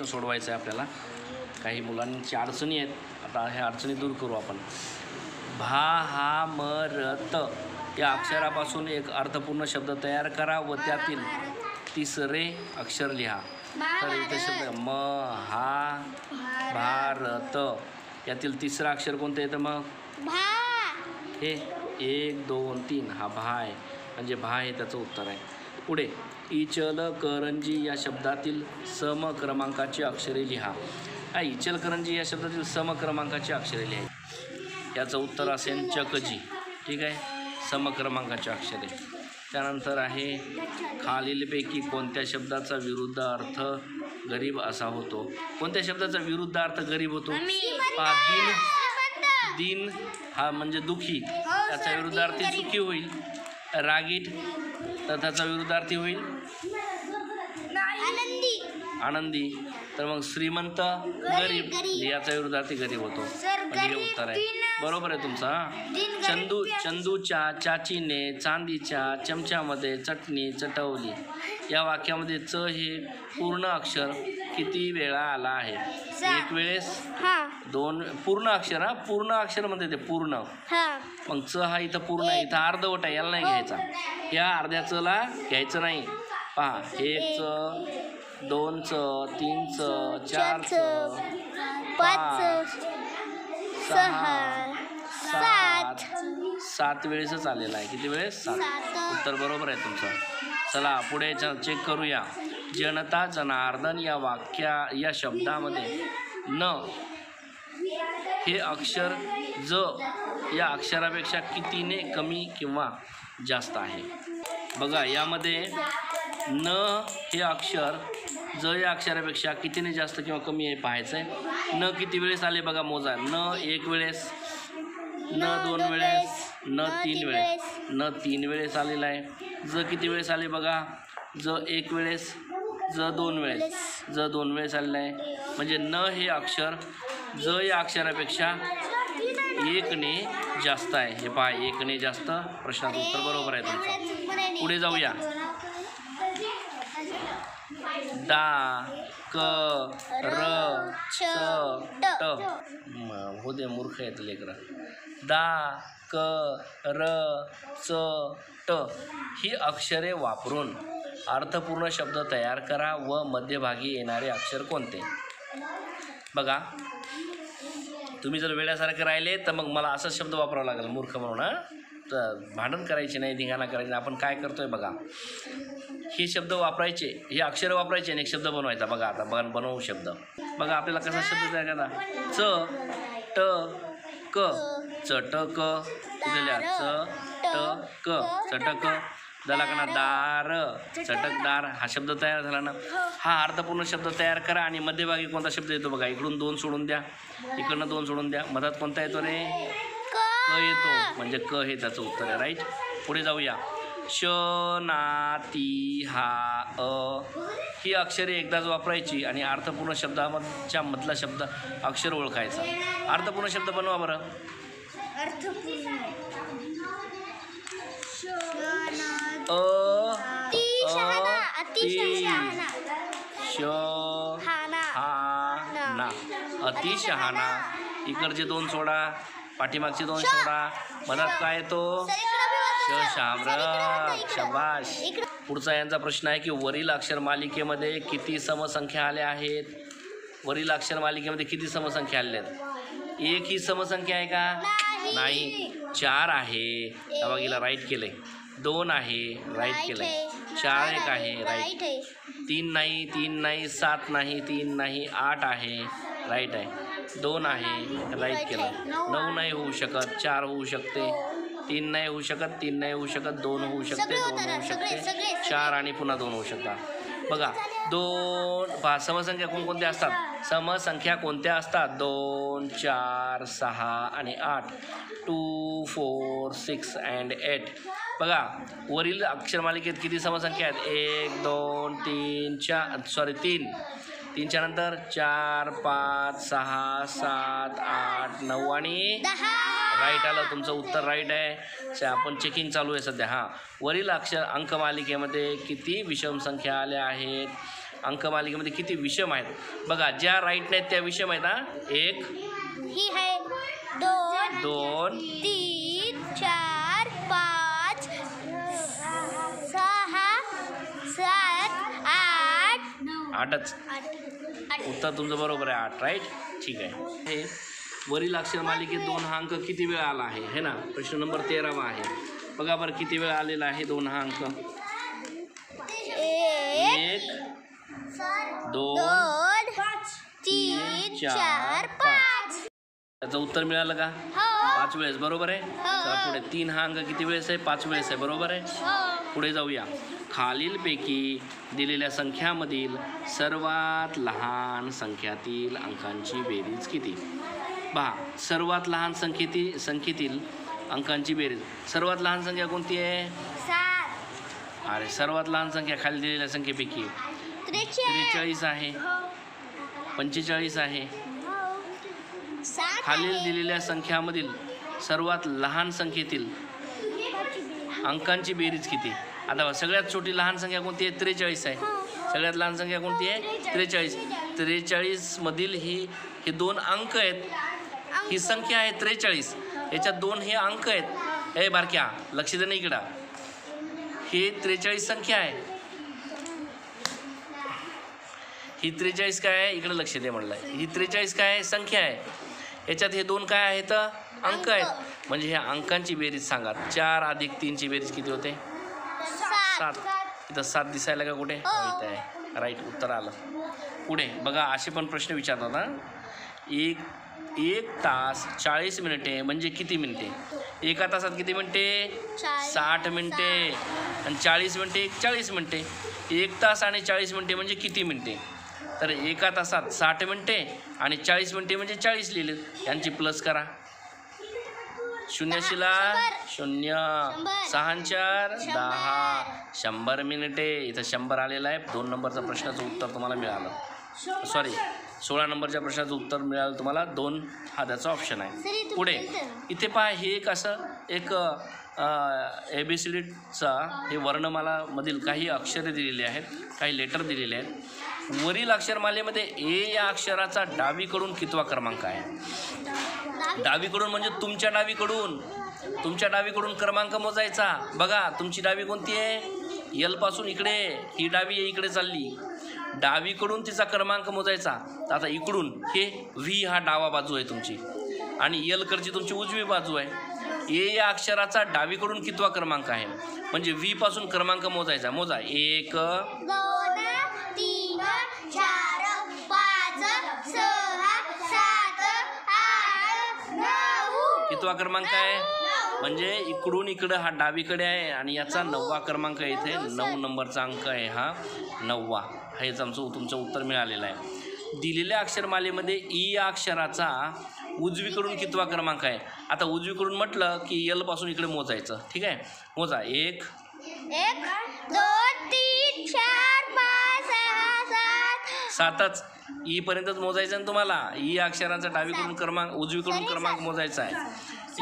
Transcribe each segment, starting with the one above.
सोडवायचं आहे आपल्याला. काही मुलांची अडचणी आहेत, आता ह्या अडचणी दूर करू आपण. भा हा म र त या अक्षरापासून एक अर्थपूर्ण शब्द तयार करा व त्यातील तिसरे अक्षर लिहा. तर इथे शब्द म हा भारत यातील तिसरं अक्षर कोणतं येतं मग? भा. हे 1 2 3 हा भा आहे, म्हणजे भा हे त्याचं उत्तर आहे. पुढे इचलकरंजी या शब्दातील सम क्रमांकाची अक्षरे लिहा. इचलकरंजी या शब्दातील सम क्रमांकाची अक्षरे लिहा. याचं उत्तर असेल चकजी. ठीक आहे, सम क्रमांकाची अक्षरे. त्यानंतर आहे खालीलपैकी कोणत्या शब्दाचा विरुद्ध अर्थ गरीब असा होतो? कोणत्या शब्दाचा विरुद्ध अर्थ गरीब होतो? दिन हा म्हणजे दुखी, त्याचा विरुद्धार्थी सुखी होईल. रागीट तर त्याचा विरुद्धार्थी होईल आनंदी. तर मग श्रीमंत गरीब, याचा विरुद्धार्थी गरीब होतो. म्हणजे हे उत्तर आहे, बरोबर आहे तुमचा. चंदूच्या चाचीने चांदीच्या चमच्यामध्ये चटणी चटवली. या वाक्यामध्ये च हे पूर्ण अक्षर किती वेळा आला आहे? एक वेळेस, दोन. पूर्ण अक्षर, हा पूर्ण अक्षर म्हणते ते पूर्ण. मग च हा इथं पूर्ण आहे, इथं अर्धवट आहे, याला नाही घ्यायचा. या अर्ध्या चला घ्यायचं नाही. पहा, 1 च 2 च 3 च 4 च 5 6 7 7 वेळेसच आलेला आहे. किती वेळेस? 7. उत्तर बरोबर आहे तुमचं. चला पुढे चेक करूया. जनता जनार्दन या शब्दामध्ये न हे अक्षर ज या अक्षरापेक्षा कितीने कमी किंवा जास्त आहे? बघा, यामध्ये न हे अक्षर ज या अक्षरापेक्षा कितीने जास्त किंवा कमी आहे पाहायचं आहे. न किती वेळेस आले बघा, मोजा. न 1 वेळेस, न 2 वेळेस, न 3 वेळेस. न 3 वेळेस आलेला आहे. ज किती वेळेस आले बघा, ज 1 वेळेस, ज 2 वेळेस, ज 2 वेळेस आलेलं आहे. म्हणजे न हे अक्षर ज या अक्षरापेक्षा 1 ने जास्त आहे. हे पहा, 1 ने जास्त. प्रश्नाचं उत्तर बरोबर आहे तुमचं. पुढे जाऊया. दा क र च ट. हो दे, मूर्ख आहेत लेकरं. दा क र च ट ही अक्षरे वापरून अर्थपूर्ण शब्द तयार करा व मध्यभागी येणारे अक्षर कोणते? बघा, तुम्ही जर वेड्यासारखे राहिले तर मग मला असाच शब्द वापरावा लागेल, मूर्ख म्हणून. तर भांडण करायचे नाही, धिंगाणा करायचे. आपण काय करतोय बघा, हे शब्द वापरायचे, हे अक्षर वापरायचे आणि एक शब्द बनवायचा. बघा, आता बनवू शब्द. बघा आपल्याला कसा शब्द तयार करा. च ट क, चटक. दिलेल्या च ट क, चटक. झाला का ना? दार, चटकदार. हा शब्द तयार झाला ना. हा अर्थपूर्ण शब्द तयार करा आणि मध्यभागी कोणता शब्द येतो बघा. इकडून 2 सोडून द्या, इकडनं 2 सोडून द्या. मधात कोणता येतो रे? क येतो, म्हणजे क हे त्याचं उत्तर आहे. राईट. पुढे जाऊया. श ना ती हा अ ही अक्षरे एकदाच वापरायची आणि अर्थपूर्ण शब्दाच्या मधला शब्द अक्षर ओळखायचा. अर्थपूर्ण शब्द बनवा बरं. शहाणा, अतिशहाणा. इकडचे 2 सोडा, पाठीमागचे 2 सोडा. मधात काय येतो? शाब्राक, शाबाश. पुढचा यांचा प्रश्न आहे की वरील अक्षर मालिकेमध्ये किती समसंख्या आल्या आहेत? वरील अक्षर मालिकेमध्ये किती समसंख्या आल्या आहेत? 1 ही समसंख्या आहे का? नाही. 4 आहे, बघिला राईट केलंय. 2 आहे, राईट केलंय. 4 1 आहे, राईट. 3 नाही, 3 नाही. 7 नाही, 3 नाही. 8 आहे, राईट आहे. 2 आहे, राईट केलं. 9 नाही होऊ शकत, 4 होऊ शकते. 3 नाही होऊ शकत, 3 नाही होऊ शकत. 2 होऊ शकते, 2 होऊ शकते. 4 आणि पुन्हा 2 होऊ शकतात. बघा, 2 समसंख्या कोणकोणत्या असतात? समसंख्या कोणत्या असतात? 2 4 6 आणि 8. 2 4 6 and 8. बघा, वरील अक्षरमालिकेत किती समसंख्या आहेत? 1 2 3 4, 3च्या नंतर 4 5 6 7 8 9 आणि 10. राईट आलं, तुमचं उत्तर राईट आहे. आपण चेकिंग चालू आहे सध्या. वरील अंकमालिकेमध्ये किती विषम संख्या आल्या आहेत? अंकमालिकेमध्ये किती विषम आहेत बघा. ज्या राईट नाहीत त्या विषम आहेत. 1 ही है 2 3 4 5 6 7 8 8च उत्तर तुमचं बरोबर आहे. 8 राईट. ठीक आहे. हे वरील अक्षर मालिकेत 2 हा अंक किती वेळा आला आहे हे ना. प्रश्न नंबर 13 आहे. बघा बरं किती वेळा आलेला आहे 2 हा अंक. 1 2 3 4 5. त्याचं उत्तर मिळालं का? 5 वेळेस. बरोबर आहे. चला पुढे 3 हा अंक किती वेळेस आहे? 5 वेळेस आहे. बरोबर आहे. पुढे जाऊया. खालीलपैकी दिलेल्या संख्यामधील सर्वात लहान संख्यातील अंकांची बेरीज किती? पहा, सर्वात लहान संख्येतील अंकांची बेरीज. सर्वात लहान संख्या कोणती आहे? 7. अरे सर्वात लहान संख्या खाली दिलेल्या संख्येपैकी 43 आहे, 45 आहे. खालील दिलेल्या संख्यामधील सर्वात लहान संख्येतील अंकांची बेरीज किती? आता सगळ्यात छोटी लहान संख्या कोणती आहे? 43 आहे. सगळ्यात लहान संख्या कोणती आहे? 43. 43 मधील हे 2 अंक आहेत. ही संख्या आहे 43. याच्यात 2 हे अंक आहेत. ए बारक्या लक्ष दे ना इकडं. हे 43 संख्या आहे. ही 43 काय आहे? इकडे लक्ष दे म्हणलं. ही 43 काय आहे? संख्या आहे. याच्यात हे 2 काय आहेत? अंक आहेत. म्हणजे ह्या अंकांची बेरीज सांगा. 4 अधिक 3 ची बेरीज किती होते? 7. इथं 7 दिसायला का कुठे? इथं आहे. राईट उत्तर आलं. पुढे बघा असे पण प्रश्न विचारतात ना. 1 तास 40 मिनिटे म्हणजे किती मिनिटे? एका तासात किती मिनिटे? 60 मिनिटे. आणि 40 मिनिटे 40 मिनिटे. 1 तास आणि 40 मिनिटे म्हणजे किती मिनिटे? तर एका तासात 60 मिनिटे आणि 40 मिनिटे म्हणजे 40 लिहिले. यांची प्लस करा. 0 शिला 0 6 4 10 100 मिनिटे. इथं 100 आलेलं आहे. 2 नंबरच्या प्रश्नाचं उत्तर तुम्हाला मिळालं. सॉरी 16 नंबरच्या प्रश्नाचं उत्तर मिळालं तुम्हाला. 2 हा त्याचा ऑप्शन आहे. पुढे इथे पहा हे एक असं एक ABCDचा हे वर्णमालामधील काही अक्षरे दिलेली आहेत, काही लेटर दिलेले आहेत. वरील अक्षरमालेमध्ये ए या अक्षराचा डावीकडून कितवा क्रमांक आहे? डावीकडून म्हणजे तुमच्या डावीकडून क्रमांक मोजायचा. बघा तुमची डावी कोणती आहे? यल पासून इकडे. ही डावी आहे इकडे चालली. डावीकडून तिचा क्रमांक मोजायचा. तर आता इकडून हे व्ही हा डावा बाजू आहे तुमची आणि यलकडची तुमची उजवी बाजू आहे. ए या अक्षराचा डावीकडून कितवा क्रमांक आहे? म्हणजे व्ही पासून क्रमांक मोजायचा. मोजा. 1 2 3 4 5 6 7 8 9. कितवा क्रमांक आहे? म्हणजे इकडून इकडं हा डावीकडे आहे आणि याचा 9वा क्रमांक आहे. इथे 9 नंबरचा अंक आहे हा 9वा. हेच आमचं तुमचं उत्तर मिळालेलं आहे. दिलेल्या अक्षरमालेमध्ये ई या अक्षराचा उजवीकडून कितवा क्रमांक आहे? आता उजवीकडून म्हटलं की यल पासून इकडे मोजायचं. ठीक आहे. मोजा. 1 1 2 3 4 5 6 7. 7च ई पर्यंतच मोजायचं ना तुम्हाला. ई या अक्षराचा डावीकडून क्रमांक उजवीकडून क्रमांक मोजायचा आहे.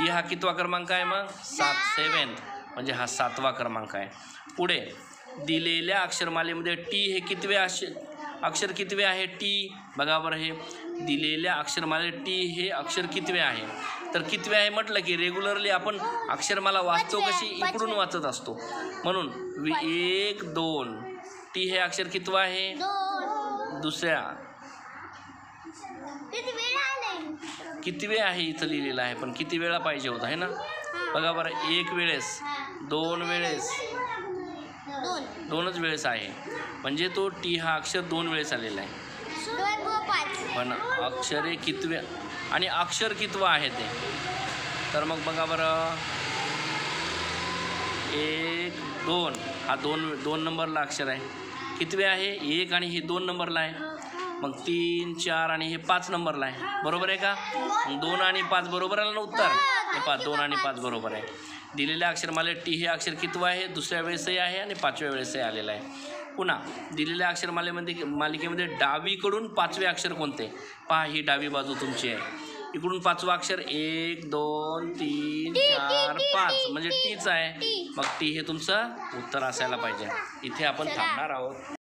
ई हा कितवा क्रमांक आहे मग? 7 म्हणजे हा 7वा क्रमांक आहे. पुढे दिलेल्या अक्षरमालेमध्ये टी हे कितवे अक्षर कितवे आहे? टी बघा बरं. हे दिलेल्या अक्षरमालेत टी हे अक्षर कितवे आहे? तर कितवे आहे म्हटलं की रेग्युलरली आपण अक्षरमाला वाचतो कशी? इकडून वाचत असतो. म्हणून 1 2 टी हे अक्षर कितवं आहे? दुसऱ्या. किती वेळ आहे इथं लिहिलेलं आहे पण किती वेळा पाहिजे होता आहे ना. बघा बरं. 1 वेळेस 2 वेळेस 2च वेळेस आहे. म्हणजे तो टी हा अक्षर 2 वेळेस आलेला आहे. पण अक्षरे कितवे आणि अक्षर कितवं आहे ते? तर मग बघा बरं. 1 2 हा 2 नंबरला अक्षर आहे. कितवे आहे? 1 आणि हे 2 नंबरला आहे. मग 3 4 आणि हे 5 नंबरला आहे. बरोबर आहे का? मग 2 आणि 5 बरोबर आलं ना उत्तर. हे 5 2 आणि 5 बरोबर आहे. दिलेल्या अक्षरमालेत टी हे अक्षर कितवं आहे? दुसऱ्या वेळेसही आहे आणि 5व्या वेळेसही आलेलं आहे. पुन्हा दिलेल्या मालिकेमध्ये डावीकडून 5वे अक्षर कोणते? पहा ही डावी बाजू तुमची आहे. इकडून 5वं अक्षर 1 2 3 4 5 म्हणजे टीच आहे. मग टी हे तुमचं उत्तर असायला पाहिजे. इथे आपण थांबणार आहोत.